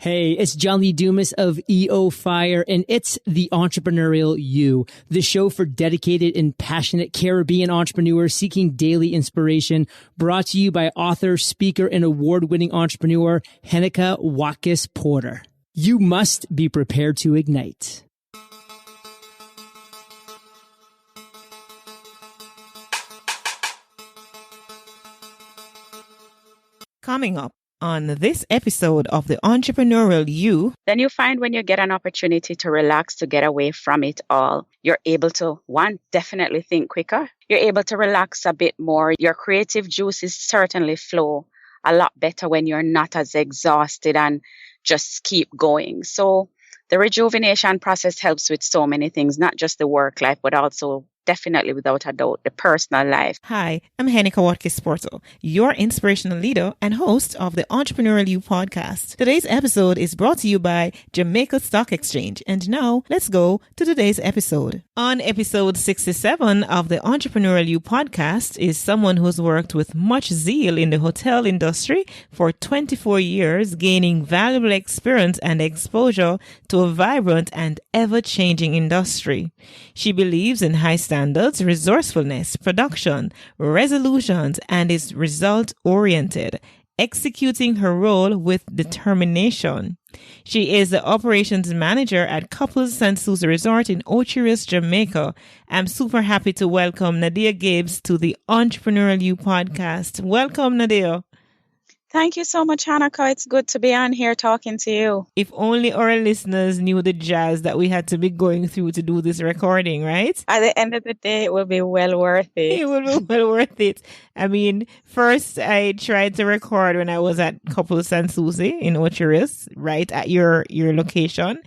Hey, it's John Lee Dumas of EO Fire, and it's The Entrepreneurial You, the show for dedicated and passionate Caribbean entrepreneurs seeking daily inspiration, brought to you by author, speaker, and award-winning entrepreneur Heneka Watkis-Porter. You must be prepared to ignite. Coming up on this episode of The Entrepreneurial You. Then you find when you get an opportunity to relax, to get away from it all, you're able to, one, definitely think quicker. You're able to relax a bit more. Your creative juices certainly flow a lot better when you're not as exhausted and just keep going. So the rejuvenation process helps with so many things, not just the work life, but also definitely, without a doubt, the personal life. Hi, I'm Heneka Watkis-Porter, your inspirational leader and host of the Entrepreneurial You podcast. Today's episode is brought to you by Jamaica Stock Exchange. And now, let's go to today's episode. On episode 67 of the Entrepreneurial You podcast is someone who's worked with much zeal in the hotel industry for 24 years, gaining valuable experience and exposure to a vibrant and ever-changing industry. She believes in high standards, resourcefulness, production, resolutions, and is result-oriented, executing her role with determination. She is the operations manager at Couples St. Susie Resort in Watkis, Jamaica. I'm super happy to welcome Nadia Gibbs to the Entrepreneurial You podcast. Welcome, Nadia. Thank you so much, Heneka. It's good to be on here talking to you. If only our listeners knew the jazz that we had to be going through to do this recording, right? At the end of the day, it will be well worth it. It will be well worth it. I mean, first I tried to record when I was at Couples St. Susie in Watkis, right at your location.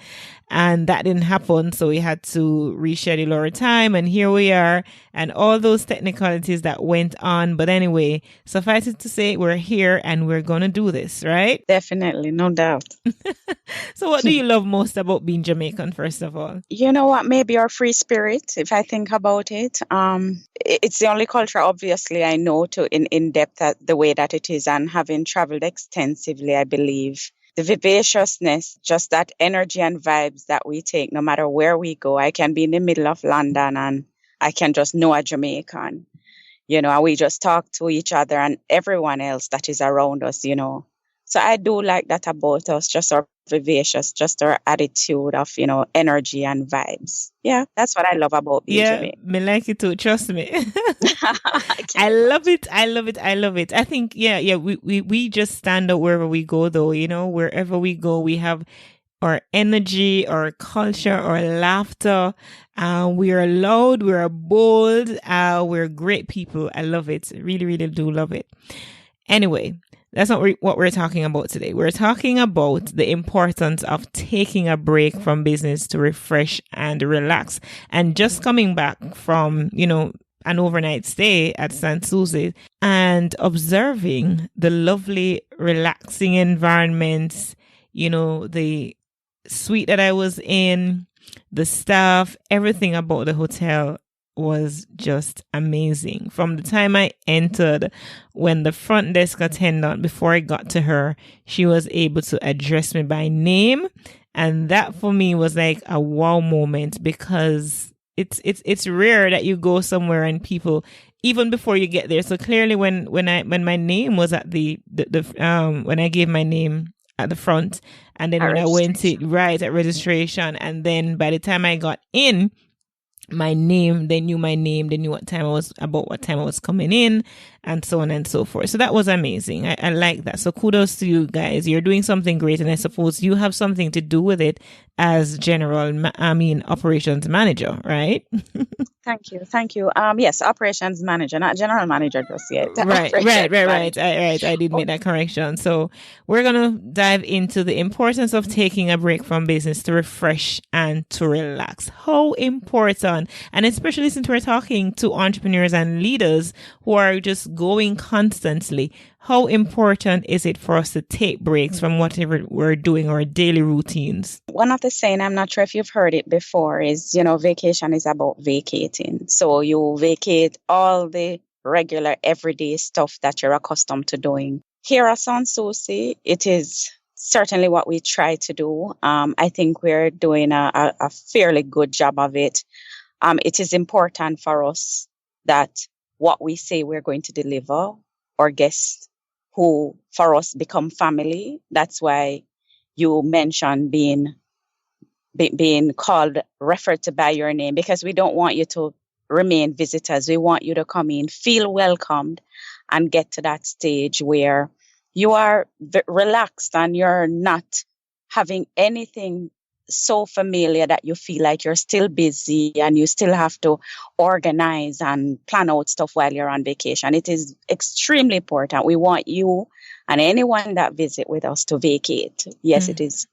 And that didn't happen, so we had to reschedule our time, and here we are, and all those technicalities that went on. But anyway, suffice it to say, we're here, and we're going to do this, right? Definitely, no doubt. So what do you love most about being Jamaican, first of all? You know what? Maybe our free spirit, if I think about it. It's the only culture, obviously, I know to in depth the way that it is, and having traveled extensively, I believe. The vivaciousness, just that energy and vibes that we take no matter where we go. I can be in the middle of London and I can just know a Jamaican, and we just talk to each other and everyone else that is around us, So I do like that about us, just our vivacious, just our attitude of, energy and vibes. Yeah, that's what I love about being Jamaican. Me like it too, trust me. I love it. I think, we just stand out wherever we go though, wherever we go, we have our energy, our culture, our laughter. We are loud, we are bold, we're great people. I love it. Really, really do love it. Anyway, that's not what we're talking about today. We're talking about the importance of taking a break from business to refresh and relax. And just coming back from, an overnight stay at St. Susie and observing the lovely, relaxing environments, the suite that I was in, the staff, everything about the hotel was just amazing. From the time I entered, when the front desk attendant, before I got to her, she was able to address me by name. And that for me was like a wow moment, because it's rare that you go somewhere and people, even before you get there. So clearly when my name was at when I gave my name at the front, and then when I went at registration, and then by the time I got in, my name, they knew my name, they knew what time I was coming in, and so on and so forth. So that was amazing. I like that. So kudos to you guys. You're doing something great, and I suppose you have something to do with it as operations manager, right? Thank you. Yes, operations manager, not general manager just yet. Right. I did make that correction. So we're going to dive into the importance of taking a break from business to refresh and to relax. How important, and especially since we're talking to entrepreneurs and leaders who are just going constantly, how important is it for us to take breaks from whatever we're doing, our daily routines? One of the saying, I'm not sure if you've heard it before, is, vacation is about vacating. So you vacate all the regular everyday stuff that you're accustomed to doing. Here at St. Susie, it is certainly what we try to do. I think we're doing a fairly good job of it. It is important for us that what we say we're going to deliver, our guests who for us become family. That's why you mentioned being called, referred to by your name, because we don't want you to remain visitors. We want you to come in, feel welcomed, and get to that stage where you are relaxed and you're not having anything so familiar that you feel like you're still busy and you still have to organize and plan out stuff while you're on vacation. It is extremely important. We want you and anyone that visit with us to vacate. Yes, it is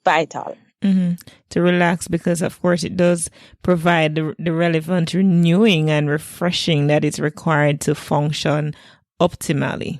vital. To relax, because of course it does provide the relevant renewing and refreshing that is required to function optimally.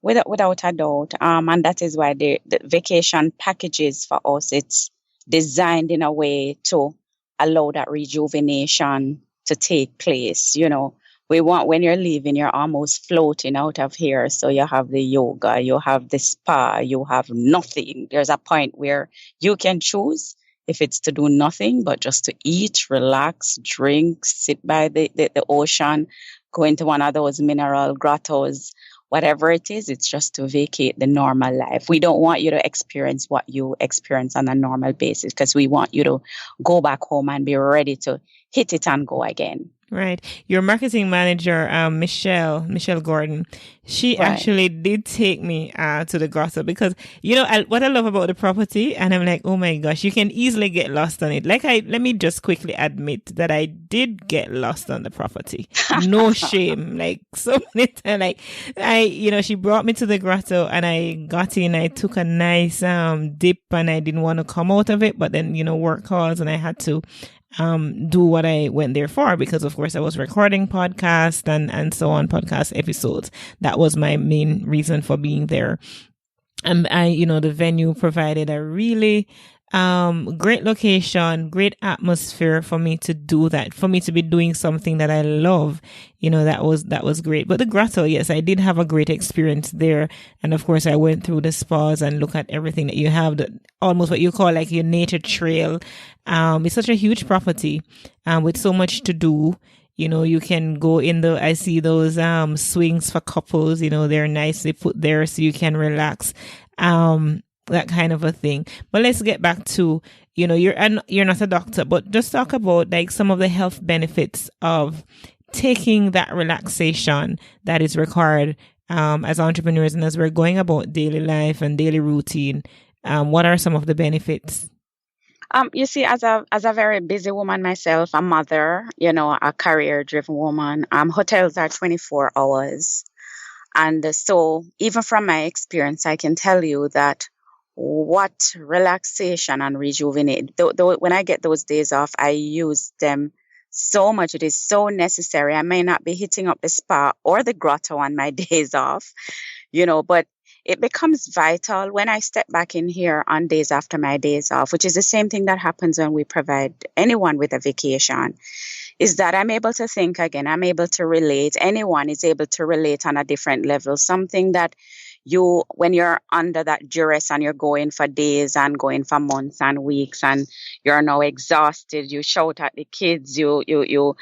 Without a doubt. And that is why the vacation packages for us, it's designed in a way to allow that rejuvenation to take place. You know, we want, when you're leaving, you're almost floating out of here. So you have the yoga, you have the spa, you have nothing. There's a point where you can choose if it's to do nothing, but just to eat, relax, drink, sit by the ocean, go into one of those mineral grottos. Whatever it is, it's just to vacate the normal life. We don't want you to experience what you experience on a normal basis, because we want you to go back home and be ready to hit it and go again. Right. Your marketing manager, Michelle Gordon, she actually did take me to the grotto, because, you know, what I love about the property, and I'm like, oh my gosh, you can easily get lost on it. Let me just quickly admit that I did get lost on the property. No shame. Like, so many times, like, she brought me to the grotto and I got in, I took a nice dip and I didn't want to come out of it, but then, work calls and I had to do what I went there for, because of course I was recording podcasts and so on, podcast episodes. That was my main reason for being there. And the venue provided a really great location, great atmosphere for me to do that, for me to be doing something that I love. That was great. But the grotto, yes, I did have a great experience there. And of course I went through the spas and look at everything that you have, almost what you call like your nature trail. It's such a huge property, with so much to do. You can go in I see those swings for couples, they're nicely put there so you can relax. That kind of a thing. But let's get back to, you're not a doctor, but just talk about like some of the health benefits of taking that relaxation that is required as entrepreneurs and as we're going about daily life and daily routine. What are some of the benefits? You see, as a very busy woman myself, a mother, a career-driven woman, hotels are 24 hours. And so even from my experience, I can tell you that what relaxation and rejuvenate, when I get those days off, I use them so much. It is so necessary. I may not be hitting up the spa or the grotto on my days off, but it becomes vital when I step back in here on days after my days off, which is the same thing that happens when we provide anyone with a vacation, is that I'm able to think again. I'm able to relate. Anyone is able to relate on a different level. Something that when you're under that duress and you're going for days and going for months and weeks and you're now exhausted, you shout at the kids, you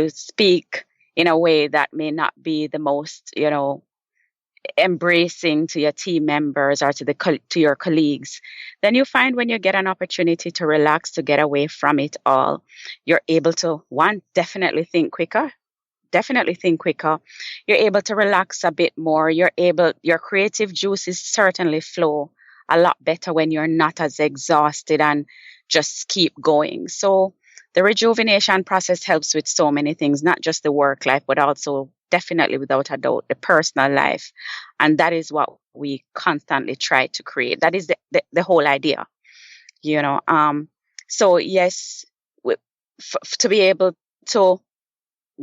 speak in a way that may not be the most, embracing to your team members or to your colleagues, then you find when you get an opportunity to relax, to get away from it all, you're able to, definitely think quicker. You're able to relax a bit more. Your creative juices certainly flow a lot better when you're not as exhausted and just keep going. So the rejuvenation process helps with so many things, not just the work life, but also definitely, without a doubt, the personal life. And that is what we constantly try to create. That is the whole idea, So yes, to be able to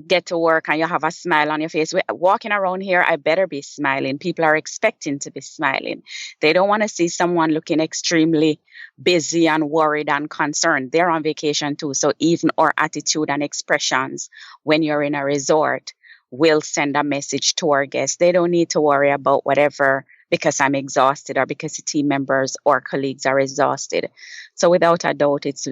get to work and you have a smile on your face. Walking around here, I better be smiling. People are expecting to be smiling. They don't want to see someone looking extremely busy and worried and concerned. They're on vacation too. So even our attitude and expressions when you're in a resort will send a message to our guests. They don't need to worry about whatever because I'm exhausted or because the team members or colleagues are exhausted. So without a doubt, it's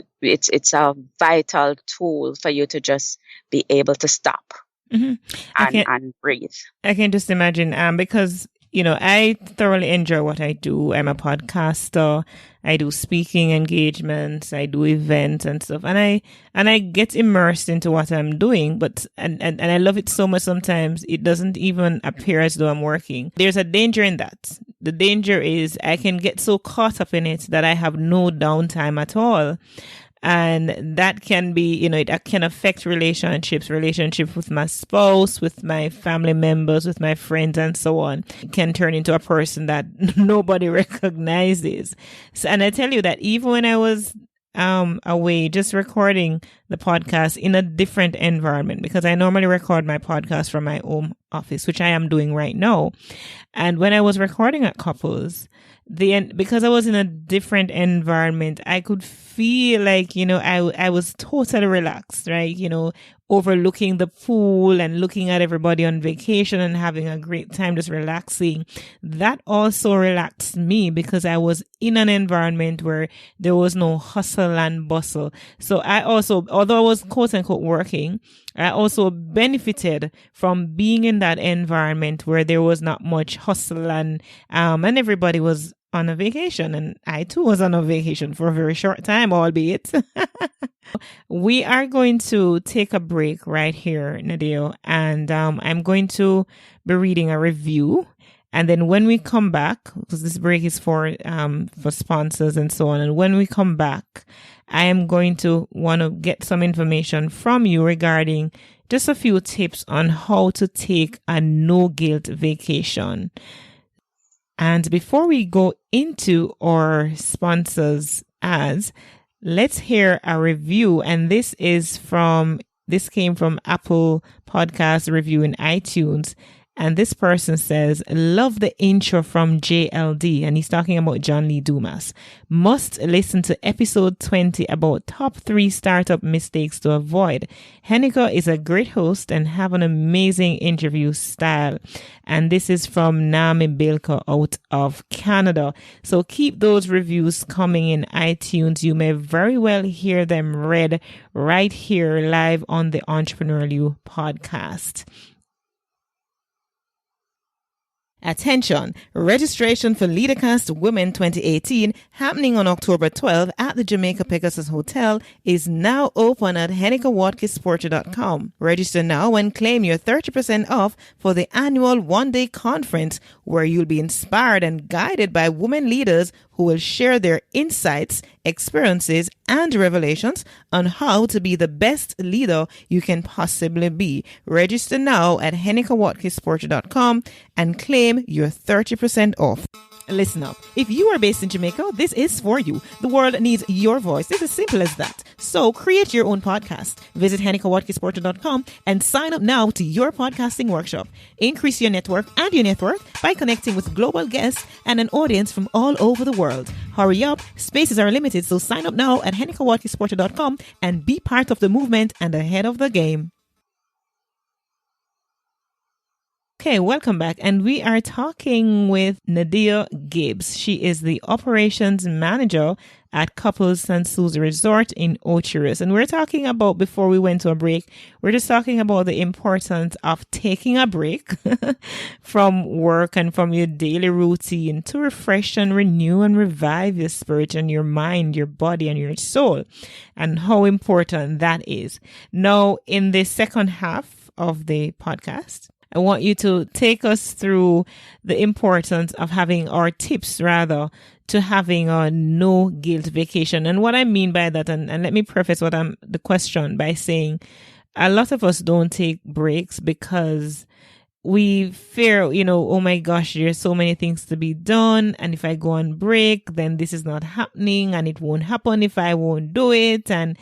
a vital tool for you to just be able to stop and breathe. I can just imagine, because I thoroughly enjoy what I do. I'm a podcaster. I do speaking engagements. I do events and stuff, and I get immersed into what I'm doing. But and I love it so much. Sometimes it doesn't even appear as though I'm working. There's a danger in that. The danger is I can get so caught up in it that I have no downtime at all. And that can be, it can affect relationship with my spouse, with my family members, with my friends, and so on. It can turn into a person that nobody recognizes. So, and I tell you that even when I was away just recording the podcast in a different environment, because I normally record my podcast from my home office, which I am doing right now. And when I was recording at Couples, because I was in a different environment, I could feel like, I was totally relaxed, right? Overlooking the pool and looking at everybody on vacation and having a great time, just relaxing. That also relaxed me because I was in an environment where there was no hustle and bustle. So I also, although I was quote unquote working, I also benefited from being in that environment where there was not much hustle and everybody was on a vacation, and I too was on a vacation for a very short time, albeit. We are going to take a break right here, Nadia, and I'm going to be reading a review. And then when we come back, because this break is for sponsors and so on, and when we come back, I am going to want to get some information from you regarding just a few tips on how to take a no-guilt vacation. And before we go into our sponsors ads, let's hear a review. And this came from Apple Podcast review in iTunes. And this person says, love the intro from JLD. And he's talking about John Lee Dumas. Must listen to episode 20 about top 3 startup mistakes to avoid. Heneka is a great host and have an amazing interview style. And this is from Nami Bilko out of Canada. So keep those reviews coming in iTunes. You may very well hear them read right here live on the Entrepreneurial You podcast. Attention! Registration for LeaderCast Women 2018 happening on October 12 at the Jamaica Pegasus Hotel is now open at HenekaWatkis-Porter.com. Register now and claim your 30% off for the annual one-day conference where you'll be inspired and guided by women leaders who will share their insights, experiences, and revelations on how to be the best leader you can possibly be. Register now at HenekaWatkis-Porter.com and claim your 30% off. Listen up. If you are based in Jamaica, this is for you. The world needs your voice. It's as simple as that. So create your own podcast. Visit HenekaWatkis-Porter.com and sign up now to your podcasting workshop. Increase your network and your net worth by connecting with global guests and an audience from all over the world. Hurry up. Spaces are limited, so sign up now at HenekaWatkis-Porter.com and be part of the movement and ahead of the game. Okay, welcome back. And we are talking with Nadia Gibbs. She is the operations manager at Couples St. Susie Resort in Ocherus. And we're talking about, before we went to a break, we're just talking about the importance of taking a break from work and from your daily routine to refresh and renew and revive your spirit and your mind, your body and your soul, and how important that is. Now, in the second half of the podcast, I want you to take us through the importance of having, our tips rather, to having a no guilt vacation. And what I mean by that, and let me preface the question by saying a lot of us don't take breaks because we fear, oh my gosh, there's so many things to be done. And if I go on break, then this is not happening and it won't happen if I won't do it and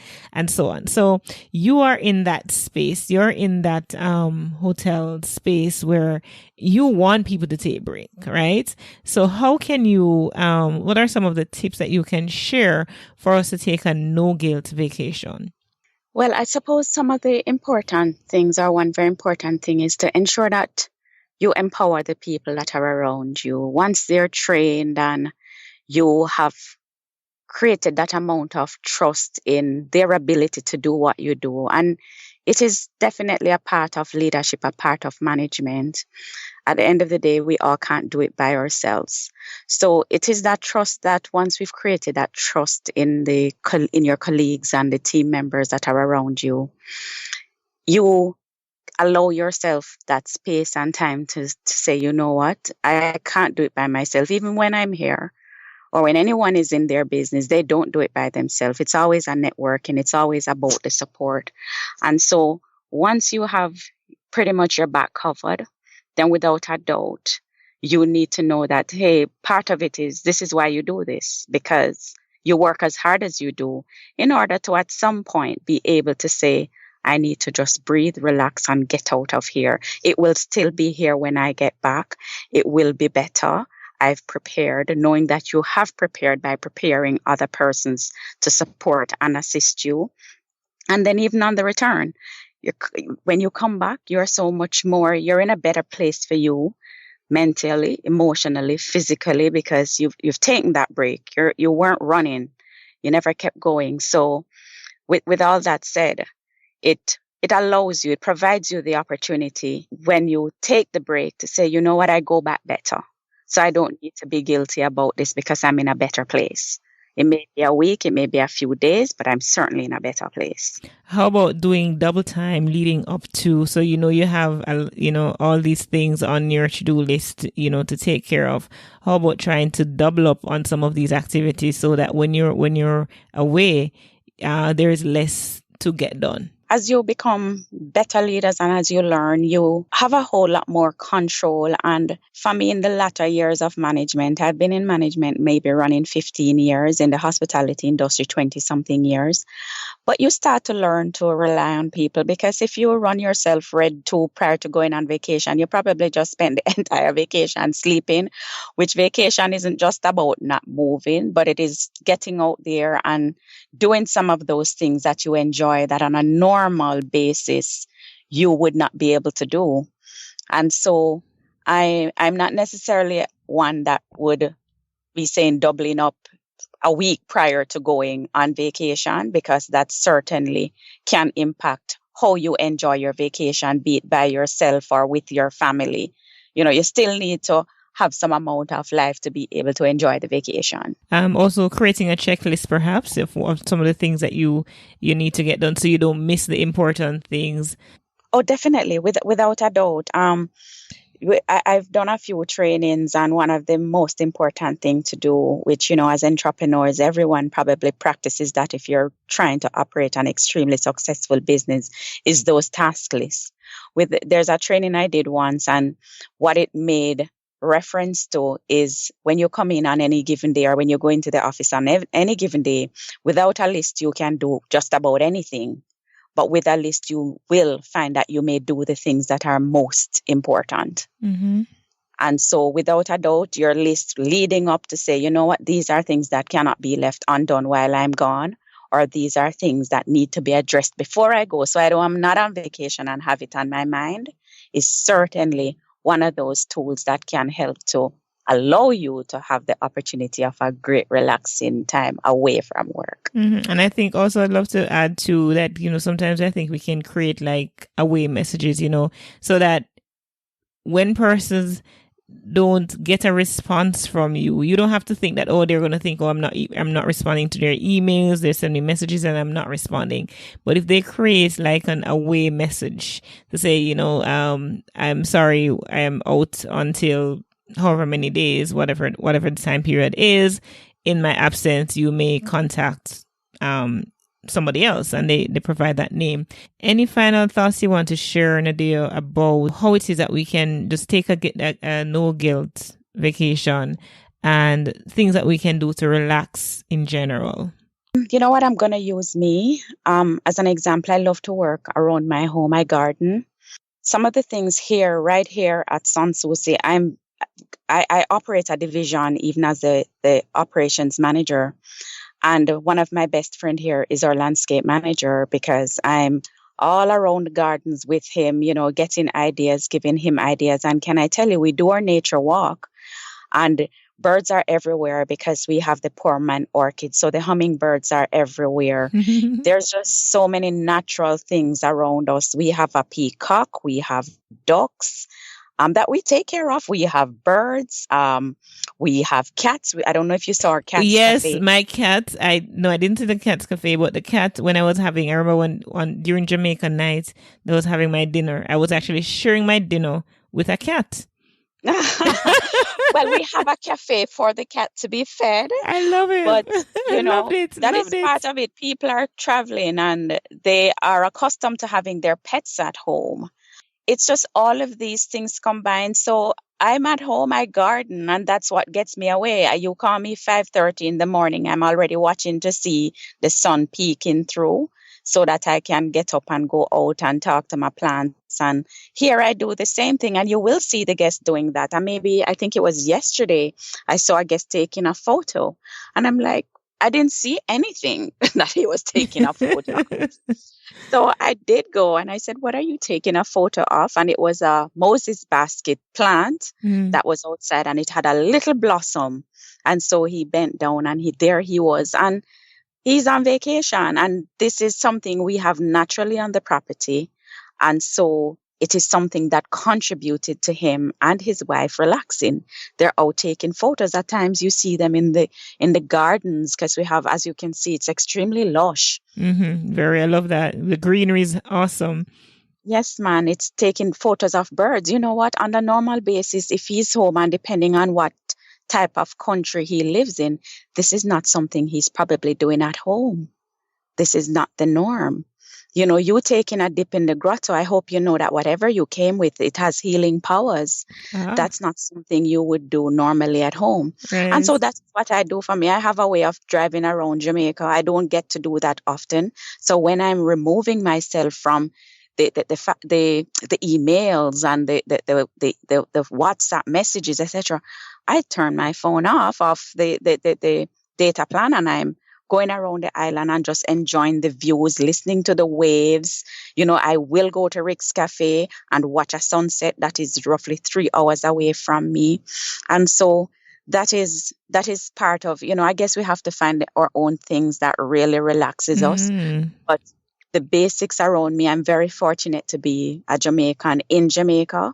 so on. So you are in that space. You're in that hotel space where you want people to take a break, right? So how can you, what are some of the tips that you can share for us to take a no guilt vacation? Well, I suppose some of the important things, or one very important thing, is to ensure that you empower the people that are around you. Once they're trained and you have created that amount of trust in their ability to do what you do. And it is definitely a part of leadership, a part of management. At the end of the day, we all can't do it by ourselves. So it is that trust that once we've created that trust in your colleagues and the team members that are around you, you allow yourself that space and time to say, you know what, I can't do it by myself. Even when I'm here or when anyone is in their business, they don't do it by themselves. It's always a network and it's always about the support. And so once you have pretty much your back covered, then without a doubt, you need to know that, hey, part of it is this is why you do this, because you work as hard as you do in order to at some point be able to say, I need to just breathe, relax, and get out of here. It will still be here when I get back. It will be better. I've prepared, knowing that you have prepared by preparing other persons to support and assist you. And then even on the return, when you come back, you're so much more, you're in a better place for you mentally, emotionally, physically, because you've taken that break. You weren't running. You never kept going. So with all that said, it allows you, it provides you the opportunity when you take the break to say, you know what, I go back better. So I don't need to be guilty about this because I'm in a better place. It may be a week, it may be a few days, but I'm certainly in a better place. How about doing double time leading up to, so you have all these things on your to-do list, to take care of. How about trying to double up on some of these activities so that when you're away, there's less to get done? As you become better leaders and as you learn, you have a whole lot more control. And for me, in the latter years of management, I've been in management maybe running 15 years, in the hospitality industry 20-something years. But you start to learn to rely on people, because if you run yourself red too prior to going on vacation, you probably just spend the entire vacation sleeping, which vacation isn't just about not moving, but it is getting out there and doing some of those things that you enjoy that on a normal basis you would not be able to do. And so I'm not necessarily one that would be saying doubling up a week prior to going on vacation, because that certainly can impact how you enjoy your vacation, be it by yourself or with your family. You still need to have some amount of life to be able to enjoy the vacation. Also creating a checklist perhaps of some of the things that you need to get done so you don't miss the important things. Oh, definitely. Without a doubt. I've done a few trainings, and one of the most important thing to do, which, as entrepreneurs, everyone probably practices that if you're trying to operate an extremely successful business, is those task lists. There's a training I did once, and what it made reference to is when you come in on any given day, or when you go into the office on any given day, without a list, you can do just about anything. But with a list, you will find that you may do the things that are most important. Mm-hmm. And so without a doubt, your list leading up to say, you know what, these are things that cannot be left undone while I'm gone, or these are things that need to be addressed before I go, so I'm not on vacation and have it on my mind, is certainly one of those tools that can help to allow you to have the opportunity of a great relaxing time away from work. Mm-hmm. And I think also I'd love to add to that, sometimes I think we can create like away messages, so that when persons don't get a response from you, you don't have to think that, they're going to think, I'm not responding to their emails, they're sending messages and I'm not responding. But if they create like an away message to say, I'm sorry, I am out until however many days, whatever the time period is, in my absence, you may contact somebody else, and they provide that name. Any final thoughts you want to share, Nadia, about how it is that we can just take a no guilt vacation and things that we can do to relax in general? You know what? I'm going to use me as an example. I love to work around my home. I garden. Some of the things right here at Sanssouci, I operate a division even as the operations manager. And one of my best friend here is our landscape manager, because I'm all around the gardens with him, getting ideas, giving him ideas. And can I tell you, we do our nature walk, and birds are everywhere because we have the poor man orchid. So the hummingbirds are everywhere. There's just so many natural things around us. We have a peacock, we have ducks that we take care of. We have birds. We have cats. I don't know if you saw our cat. Yes, cafe. My cat. I didn't see the cat's cafe, but the cat, when I remember during Jamaica night, I was having my dinner. I was actually sharing my dinner with a cat. Well, we have a cafe for the cat to be fed. I love it. But, that is part of it. People are traveling and they are accustomed to having their pets at home. It's just all of these things combined. So I'm at home, I garden, and that's what gets me away. You call me 5:30 in the morning, I'm already watching to see the sun peeking through so that I can get up and go out and talk to my plants. And here I do the same thing, and you will see the guest doing that. And I think it was yesterday, I saw a guest taking a photo, and I'm like, I didn't see anything that he was taking a photo of. So I did go and I said, what are you taking a photo of? And it was a Moses basket plant that was outside, and it had a little blossom. And so he bent down and there he was. And he's on vacation. And this is something we have naturally on the property. And so it is something that contributed to him and his wife relaxing. They're out taking photos. At times you see them in the gardens because we have, as you can see, it's extremely lush. I love that. The greenery is awesome. Yes, man. It's taking photos of birds. You know what? On a normal basis, if he's home and depending on what type of country he lives in, this is not something he's probably doing at home. This is not the norm. You taking a dip in the grotto, I hope you know that whatever you came with, it has healing powers. That's not something you would do normally at home. Right. And so that's what I do for me. I have a way of driving around Jamaica. I don't get to do that often. So when I'm removing myself from the emails and the WhatsApp messages, etc., I turn my phone off the data plan, and I'm going around the island and just enjoying the views, listening to the waves. I will go to Rick's Cafe and watch a sunset that is roughly 3 hours away from me. And so that is part of, I guess we have to find our own things that really relaxes us. But the basics around me, I'm very fortunate to be a Jamaican in Jamaica.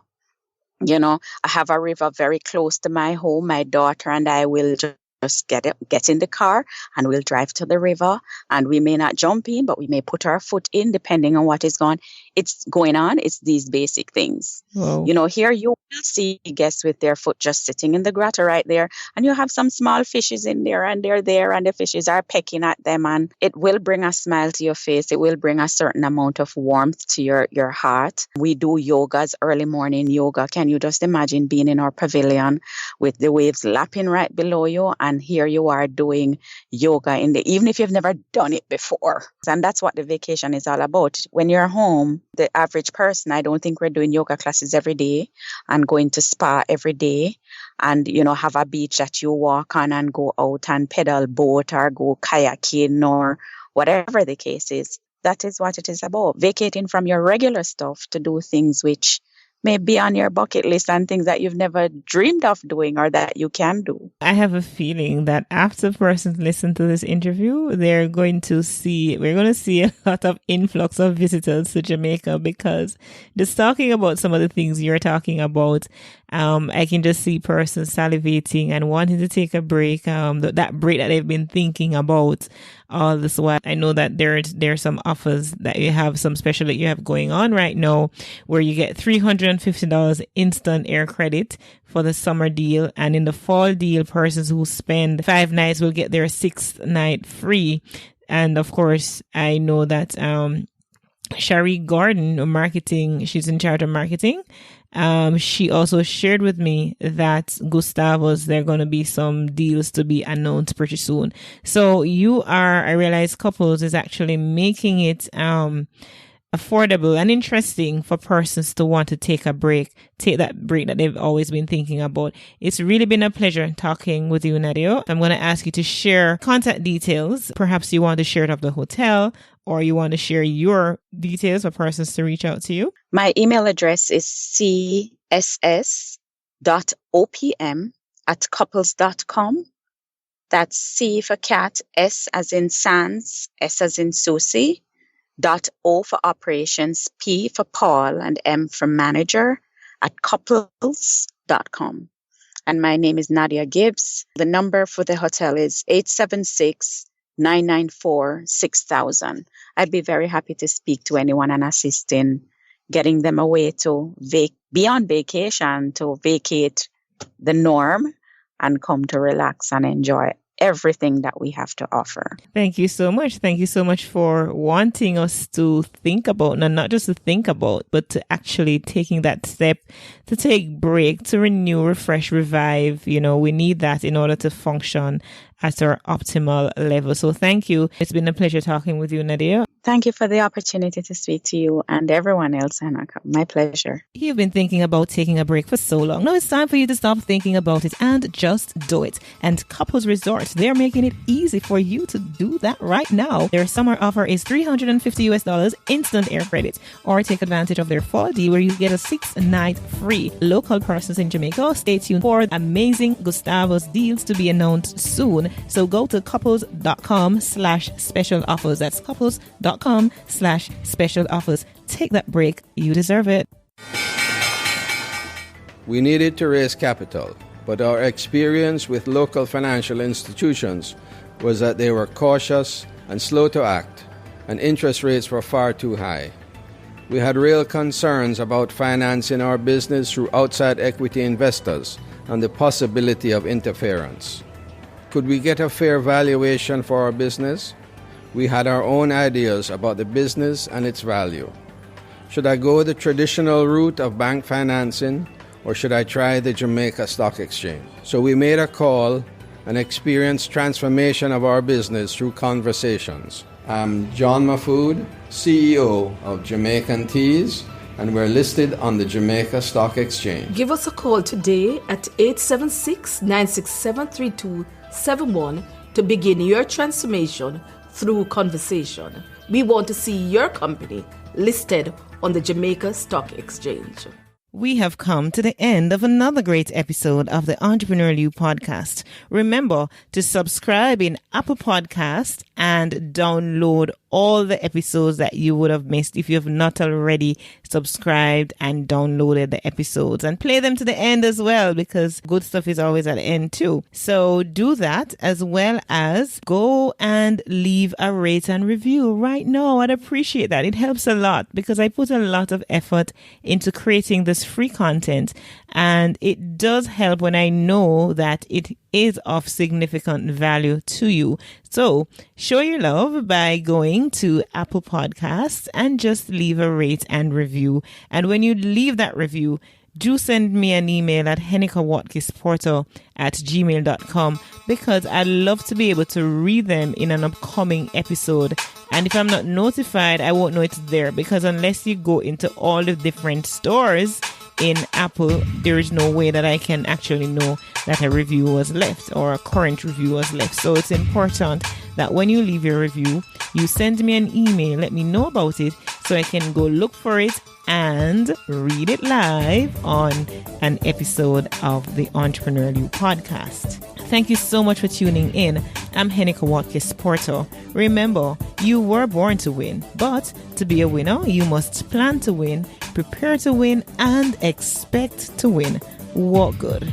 I have a river very close to my home. My daughter and I will just get in the car and we'll drive to the river, and we may not jump in, but we may put our foot in depending on what is going on. It's these basic things. Whoa. Here you will see guests with their foot just sitting in the grotto right there, and you have some small fishes in there, and they're there and the fishes are pecking at them, and it will bring a smile to your face. It will bring a certain amount of warmth to your heart. We do yogas, early morning yoga. Can you just imagine being in our pavilion with the waves lapping right below you, and here you are doing yoga even if you've never done it before. And that's what the vacation is all about. When you're home, the average person, I don't think we're doing yoga classes every day and going to spa every day and, have a beach that you walk on and go out and pedal boat or go kayaking or whatever the case is. That is what it is about. Vacating from your regular stuff to do things which may be on your bucket list and things that you've never dreamed of doing or that you can do. I have a feeling that after persons listen to this interview, we're going to see a lot of influx of visitors to Jamaica, because just talking about some of the things you're talking about, I can just see persons salivating and wanting to take a break, that break that they've been thinking about all this while. I know that there are some offers that you have, some special that you have going on right now, where you get $350 instant air credit for the summer deal, and in the fall deal, persons who spend 5 nights will get their 6th night free. And of course, I know that Shari Gordon, marketing, she's in charge of marketing. She also shared with me that Gustavo's, there are going to be some deals to be announced pretty soon. So I realize Couples is actually making it affordable and interesting for persons to want to take that break that they've always been thinking about. It's really been a pleasure talking with you, Nadia. I'm going to ask you to share contact details. Perhaps you want to share it of the hotel or you want to share your details for persons to reach out to you? My email address is css.opm@couples.com. That's C for cat, S as in Sans, S as in Susie, .O for operations, P for Paul, and M for manager at couples.com. And my name is Nadia Gibbs. The number for the hotel is 876-994-6000. I'd be very happy to speak to anyone and assist in getting them away to beyond vacation, to vacate the norm and come to relax and enjoy everything that we have to offer. Thank you so much. Thank you so much for wanting us to think about, and not just to think about, but to actually taking that step to take break, to renew, refresh, revive. You know, we need that in order to function at our optimal level. So thank you. It's been a pleasure talking with you, Nadia. Thank you for the opportunity to speak to you and everyone else, Heneka. My pleasure. You've been thinking about taking a break for so long. Now it's time for you to stop thinking about it and just do it. And Couples Resorts, they're making it easy for you to do that right now. Their summer offer is $350 instant air credit, or take advantage of their fall deal where you get a 6-night free. Local persons in Jamaica, stay tuned for amazing Gustavo's deals to be announced soon. So go to couples.com/special offers. That's couples.com/special offers. Take that break. You deserve it. We needed to raise capital, but our experience with local financial institutions was that they were cautious and slow to act, and interest rates were far too high. We had real concerns about financing our business through outside equity investors and the possibility of interference. Could we get a fair valuation for our business? We had our own ideas about the business and its value. Should I go the traditional route of bank financing, or should I try the Jamaica Stock Exchange? So we made a call and experienced transformation of our business through conversations. I'm John Mahfood, CEO of Jamaican Teas, and we're listed on the Jamaica Stock Exchange. Give us a call today at 876-967-3271 to begin your transformation through conversation. We want to see your company listed on the Jamaica Stock Exchange. We have come to the end of another great episode of the Entrepreneur You podcast. Remember to subscribe in Apple Podcasts and download all the episodes that you would have missed if you have not already subscribed and downloaded the episodes, and play them to the end as well, because good stuff is always at the end too. So do that, as well as go and leave a rate and review right now. I'd appreciate that. It helps a lot because I put a lot of effort into creating this free content, and it does help when I know that it is of significant value to you. So show your love by going to Apple Podcasts and just leave a rate and review. And when you leave that review, do send me an email at henekawatkisporter@gmail.com, because I'd love to be able to read them in an upcoming episode. And if I'm not notified, I won't know it's there, because unless you go into all the different stores in Apple, there is no way that I can actually know that a review was left or a current review was left. So it's important that when you leave your review, you send me an email, let me know about it, so I can go look for it and read it live on an episode of the Entrepreneur You podcast. Thank you so much for tuning in. I'm Heneka Watkis-Porter. Remember, you were born to win, but to be a winner, you must plan to win, prepare to win, and expect to win. Walk good.